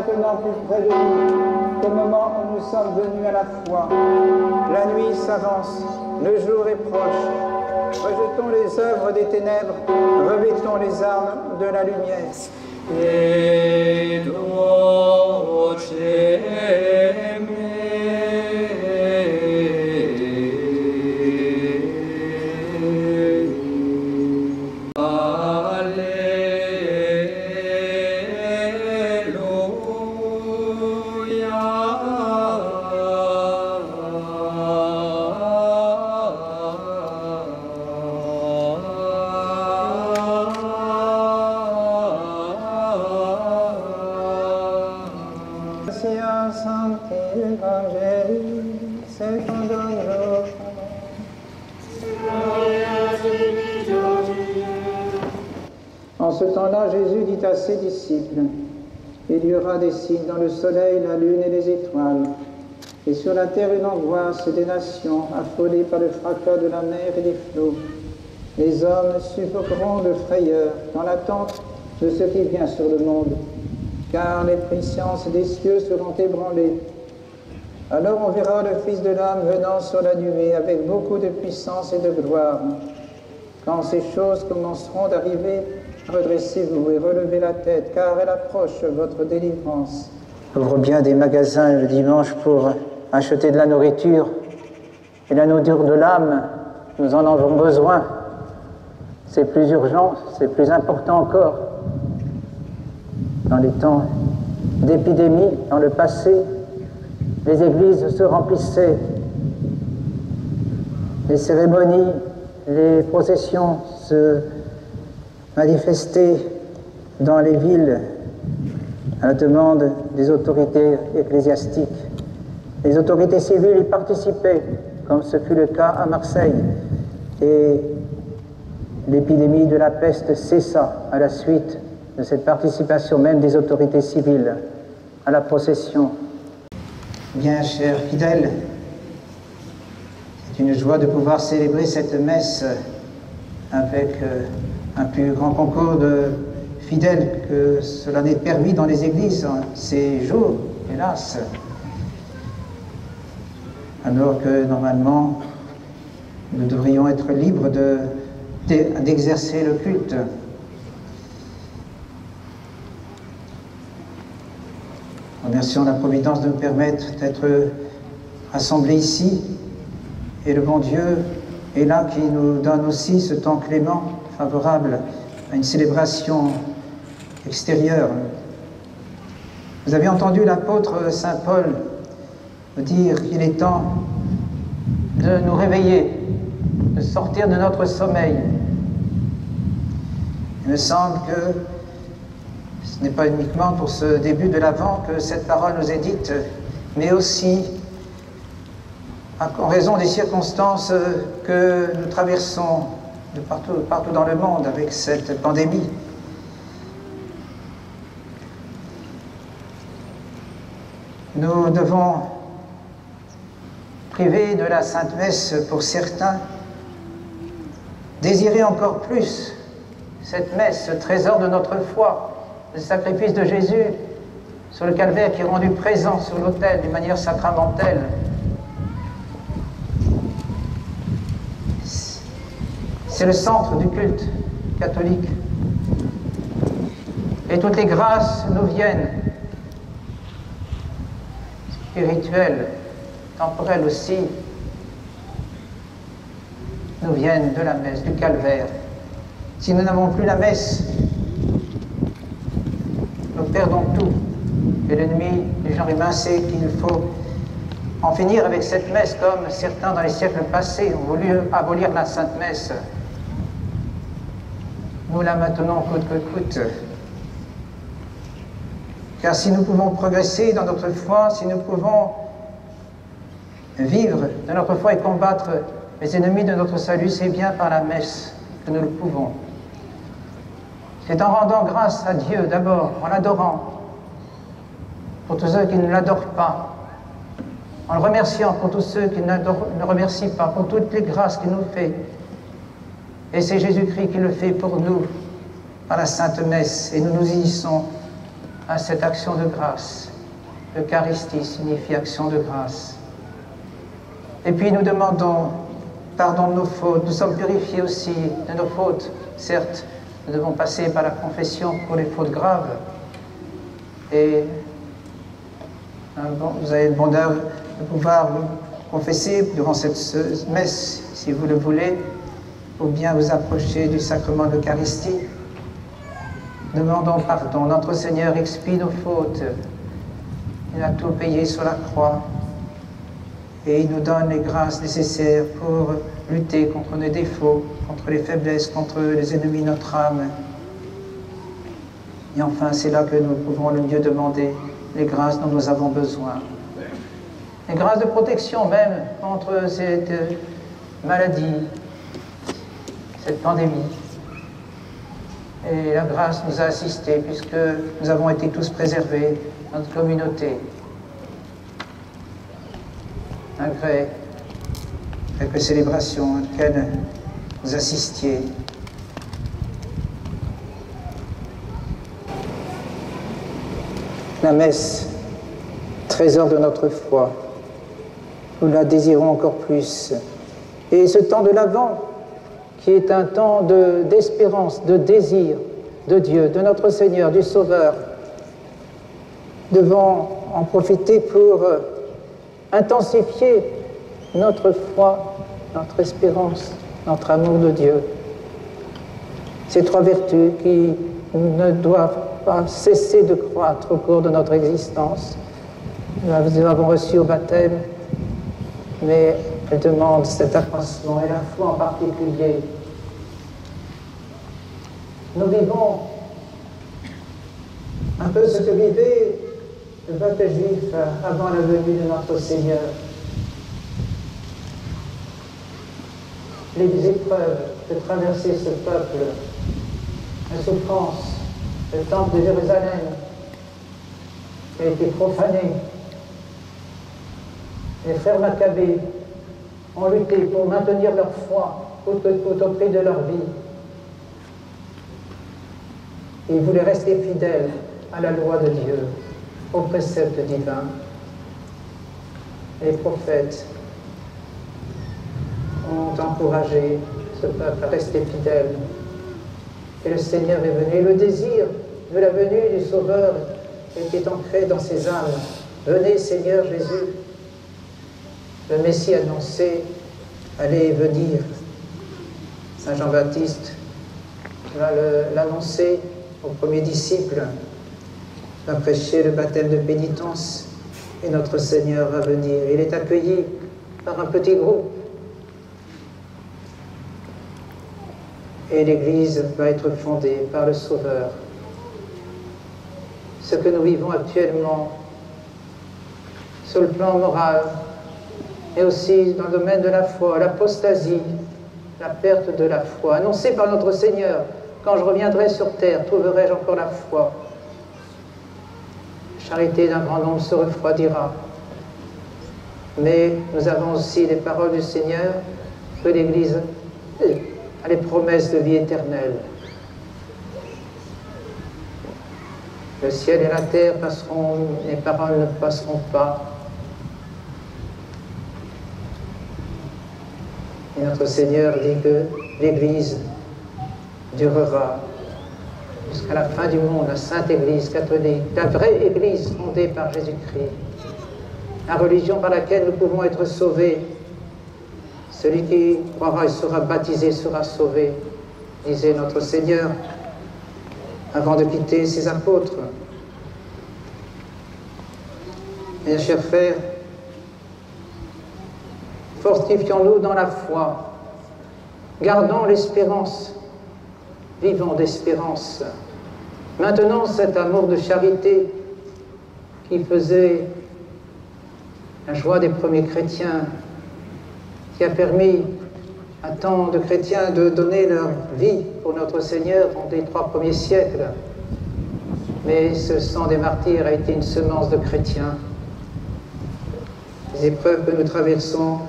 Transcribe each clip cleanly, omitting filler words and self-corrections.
maintenant plus près de nous qu'au moment où nous sommes venus à la foi. La nuit s'avance, le jour est proche. Rejetons les œuvres des ténèbres, revêtons les armes de la lumière. Et voce me. En ce temps-là, Jésus dit à ses disciples, « Il y aura des signes dans le soleil, la lune et les étoiles, et sur la terre une angoisse des nations, affolées par le fracas de la mer et des flots. Les hommes suffoqueront de frayeur dans l'attente de ce qui vient sur le monde, car les puissances des cieux seront ébranlées. Alors on verra le Fils de l'homme venant sur la nuée avec beaucoup de puissance et de gloire. Quand ces choses commenceront d'arriver, redressez-vous et relevez la tête, car elle approche votre délivrance. » Ouvre bien des magasins le dimanche pour acheter de la nourriture. Et la nourriture de l'âme, nous en avons besoin. C'est plus urgent, c'est plus important encore. Dans les temps d'épidémie, dans le passé, les églises se remplissaient. Les cérémonies, les processions se manifestaient dans les villes à la demande des autorités ecclésiastiques. Les autorités civiles y participaient, comme ce fut le cas à Marseille. Et l'épidémie de la peste cessa à la suite de cette participation même des autorités civiles à la procession. Bien, chers fidèles, c'est une joie de pouvoir célébrer cette messe avec un plus grand concours de fidèles que cela n'est permis dans les églises en ces jours, hélas. Alors que normalement, nous devrions être libres d'exercer le culte. Remercions la Providence de nous permettre d'être assemblés ici. Et le bon Dieu est là qui nous donne aussi ce temps clément, favorable à une célébration extérieure. Vous avez entendu l'apôtre Saint Paul dire qu'il est temps de nous réveiller, de sortir de notre sommeil. Il me semble que ce n'est pas uniquement pour ce début de l'Avent que cette parole nous est dite, mais aussi en raison des circonstances que nous traversons de partout dans le monde avec cette pandémie. Nous devons priver de la Sainte Messe pour certains, désirer encore plus cette messe, ce trésor de notre foi, le sacrifice de Jésus sur le calvaire qui est rendu présent sur l'autel d'une manière sacramentelle. C'est le centre du culte catholique. Et toutes les grâces nous viennent, spirituelles, temporelles aussi, nous viennent de la messe, du calvaire. Si nous n'avons plus la messe, nous perdons tout. Et l'ennemi du genre humain sait qu'il faut en finir avec cette messe, comme certains dans les siècles passés ont voulu abolir la Sainte Messe. Nous la maintenons coûte que coûte. Car si nous pouvons progresser dans notre foi, si nous pouvons vivre de notre foi et combattre les ennemis de notre salut, c'est bien par la messe que nous le pouvons. C'est en rendant grâce à Dieu d'abord, en l'adorant, pour tous ceux qui ne l'adorent pas, en le remerciant pour tous ceux qui ne le remercient pas, pour toutes les grâces qu'il nous fait. Et c'est Jésus-Christ qui le fait pour nous par la Sainte Messe. Et nous nous unissons à cette action de grâce. L'Eucharistie signifie action de grâce. Et puis nous demandons pardon de nos fautes. Nous sommes purifiés aussi de nos fautes. Certes, nous devons passer par la confession pour les fautes graves. Et vous avez le bonheur de pouvoir vous confesser durant cette messe, si vous le voulez, ou bien vous approcher du sacrement de l'Eucharistie. Demandons pardon. Notre Seigneur expie nos fautes. Il a tout payé sur la croix. Et il nous donne les grâces nécessaires pour lutter contre nos défauts, contre les faiblesses, contre les ennemis de notre âme. Et enfin, c'est là que nous pouvons le mieux demander les grâces dont nous avons besoin. Les grâces de protection même contre cette maladie, cette pandémie. Et la grâce nous a assistés puisque nous avons été tous préservés dans notre communauté. Malgré quelques célébrations auxquelles vous assistiez. La messe, trésor de notre foi, nous la désirons encore plus. Et ce temps de l'Avent, qui est un temps d'espérance, de désir de Dieu, de notre Seigneur, du Sauveur, devons en profiter pour intensifier notre foi, notre espérance, notre amour de Dieu. Ces trois vertus qui ne doivent pas cesser de croître au cours de notre existence. Nous les avons reçues au baptême, mais elles demandent cet accroissement, et la foi en particulier. Nous vivons un peu ce que vivait le peuple juif avant la venue de notre Seigneur. Les épreuves que traversait ce peuple, la souffrance, le temple de Jérusalem qui a été profané. Les frères Maccabées ont lutté pour maintenir leur foi au prix de leur vie. Ils voulaient rester fidèles à la loi de Dieu, aux préceptes divins. Les prophètes ont encouragé ce peuple à rester fidèle. Et le Seigneur est venu. Et le désir de la venue du Sauveur était ancré dans ses âmes. Venez, Seigneur Jésus. Le Messie annoncé allait venir. Saint Jean-Baptiste va l'annoncer aux premiers disciples, va prêcher le baptême de pénitence, et notre Seigneur va venir. Il est accueilli par un petit groupe. Et l'Église va être fondée par le Sauveur. Ce que nous vivons actuellement, sur le plan moral, et aussi dans le domaine de la foi, l'apostasie, la perte de la foi, annoncée par notre Seigneur. Quand je reviendrai sur terre, trouverai-je encore la foi? La charité d'un grand nombre se refroidira. Mais nous avons aussi les paroles du Seigneur que l'Église a les promesses de vie éternelle. Le ciel et la terre passeront, les paroles ne passeront pas. Et notre Seigneur dit que l'Église durera jusqu'à la fin du monde, la Sainte Église catholique, la vraie Église fondée par Jésus-Christ, la religion par laquelle nous pouvons être sauvés. Celui qui croira et sera baptisé sera sauvé, disait notre Seigneur avant de quitter ses apôtres. Mes chers frères, fortifions-nous dans la foi, gardons l'espérance, vivons d'espérance. Maintenant, cet amour de charité qui faisait la joie des premiers chrétiens, qui a permis à tant de chrétiens de donner leur vie pour notre Seigneur dans les 3 premiers siècles. Mais ce sang des martyrs a été une semence de chrétiens. Les épreuves que nous traversons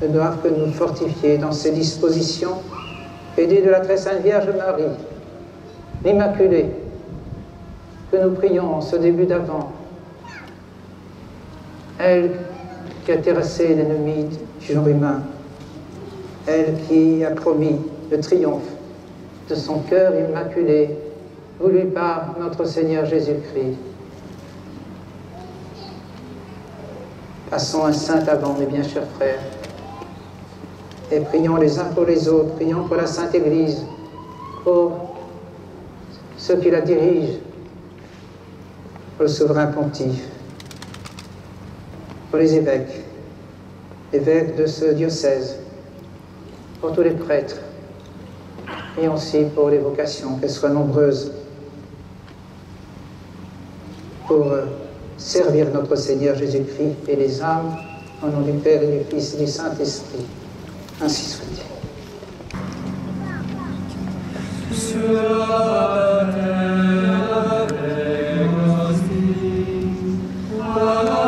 ne doivent que nous fortifier dans ces dispositions, aidés de la très sainte Vierge Marie, l'Immaculée, que nous prions en ce début d'Avent. Elle qui a terrassé l'ennemi du genre humain, elle qui a promis le triomphe de son cœur immaculé, voulu par notre Seigneur Jésus-Christ. Passons un saint Avant, mes bien chers frères, et prions les uns pour les autres, prions pour la Sainte Église, pour ceux qui la dirigent, pour le souverain pontife, pour les évêques de ce diocèse, pour tous les prêtres. Prions aussi pour les vocations, qu'elles soient nombreuses, pour servir notre Seigneur Jésus-Christ et les âmes, au nom du Père et du Fils et du Saint-Esprit. Ainsi soit-il. Sur la terre avec l'hostie, à la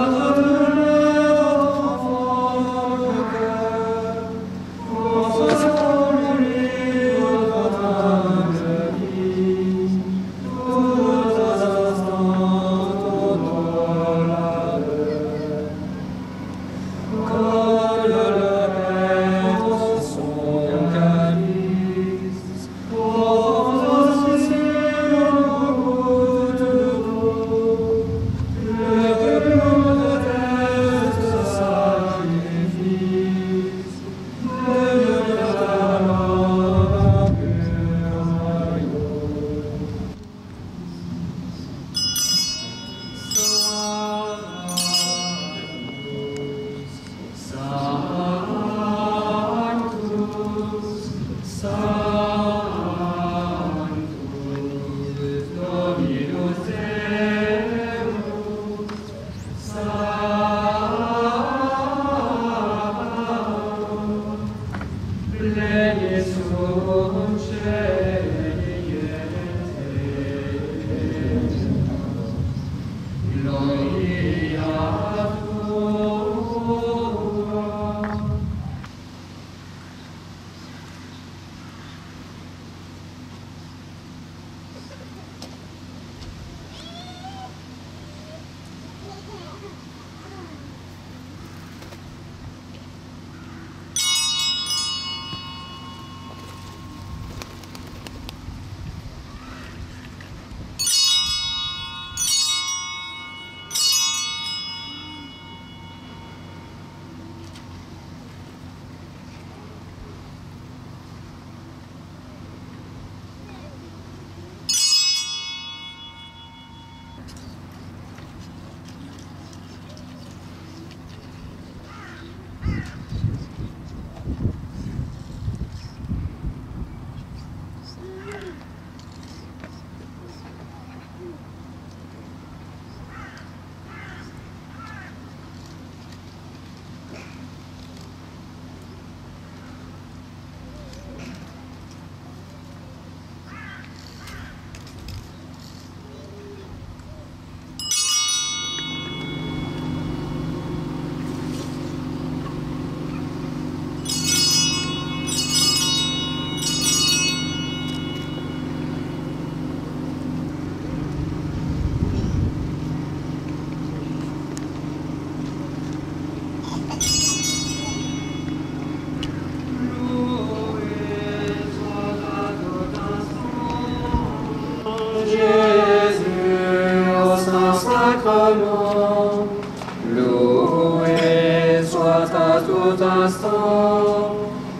Loué soit à tout instant,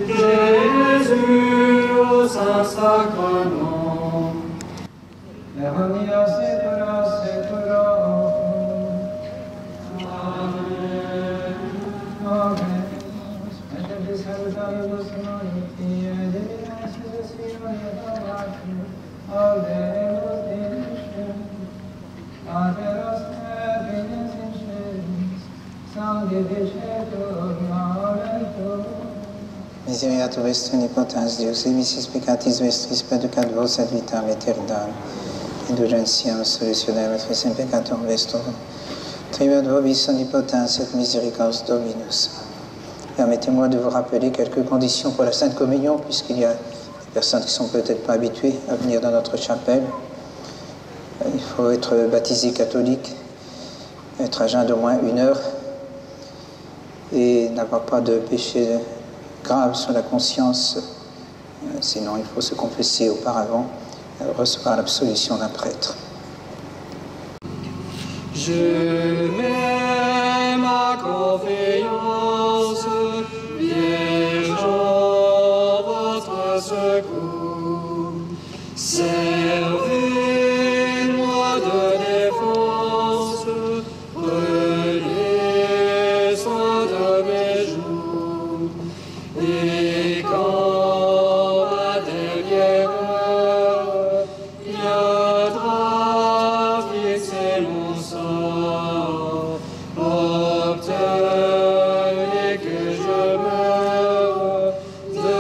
Jésus au Saint-Sacrement. Amen. Miseria vestri omnipotens Deus, emissis peccatis vestris peccator vos ad vitam aeternam, indulgentiam solutionem et fecem peccator vestorum, tribuat vobis omnipotens et miséricors Dominus. Permettez-moi de vous rappeler quelques conditions pour la Sainte Communion, puisqu'il y a des personnes qui ne sont peut-être pas habituées à venir dans notre chapelle. Il faut faut être baptisé catholique, être à jeun d'au moins 1 heure et n'avoir pas de péché grave sur la conscience. Sinon, il faut se confesser auparavant et recevoir l'absolution d'un prêtre. Je mets ma confiance, Vierge, en votre secours. Servez-moi de défense, prenez soin de mes jours. Et quand ma dernière heure viendra fixer mon sort, obtenez que je meure de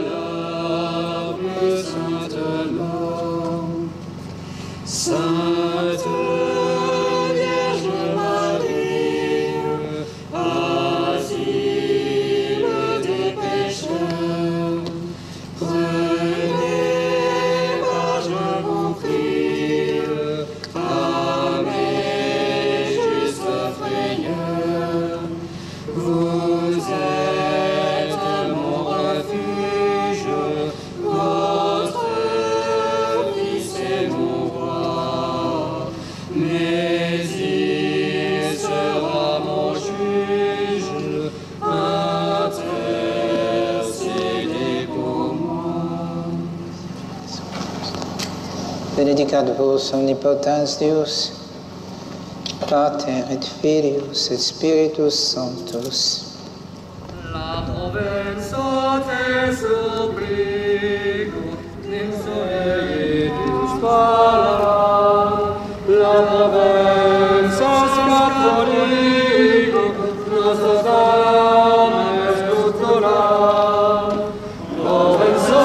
l'âme saintement. Sainte Vierge Marie, asile des pécheurs, prenez part, je vous prie, à mes justes frayeurs. Vous êtes mon refuge, votre Fils est mon roi, mais il sera mon juge, intercédez pour moi. Benedicat vos omnipotens Deus, Pater et Filius et Spiritus Sanctus. La provenza te supplico, Deus pala. La provenza cattolico, nostra Dame scutola. Provenza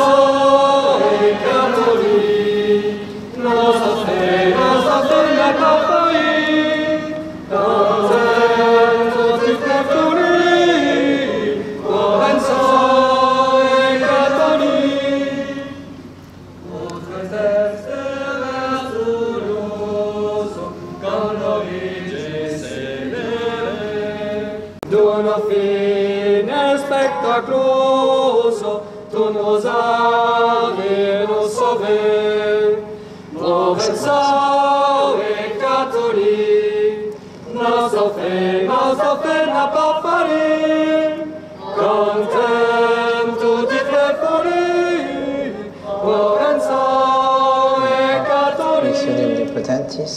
e cattolico, nostra fe la cattolico. Contento ti cattolico, Provenza e cattolico. Oltre teste vertuoso, con l'origine celere, d'una fine spectacloso, ton rosario nos sauve. Provenza e cattolico, nostra fe n'a pas fallu. Contento di te fuori, Provenza e Missione cattolico. Omnipotentis.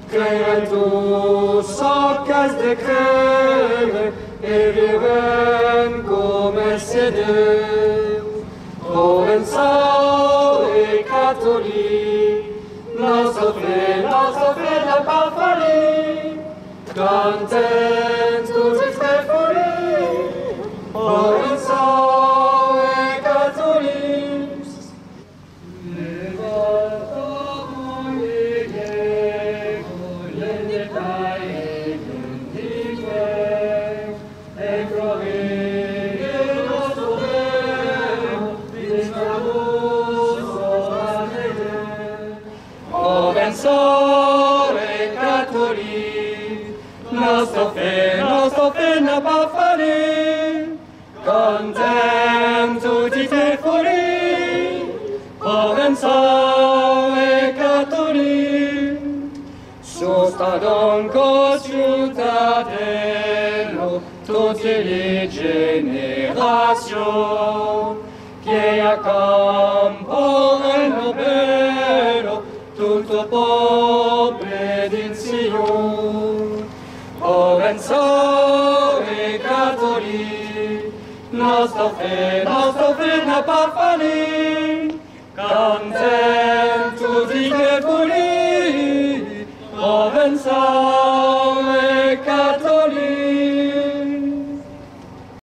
Creatus socas de credere e viven come se Deus. Provenza e cattolico, nostra fe n'a pas fallu. Contento di te fuori, Provenza e cattolico. Provenza e cattolico, nostra fe n'a pas fallu. Contento di te fuori, Provenza e cattolico. Sosta donc ciutadelo tutte le generazioni, che a campo e nobelo tutto popolo di Sion. Provenza e cattolico, nostra fe n'a pas fallu. Contento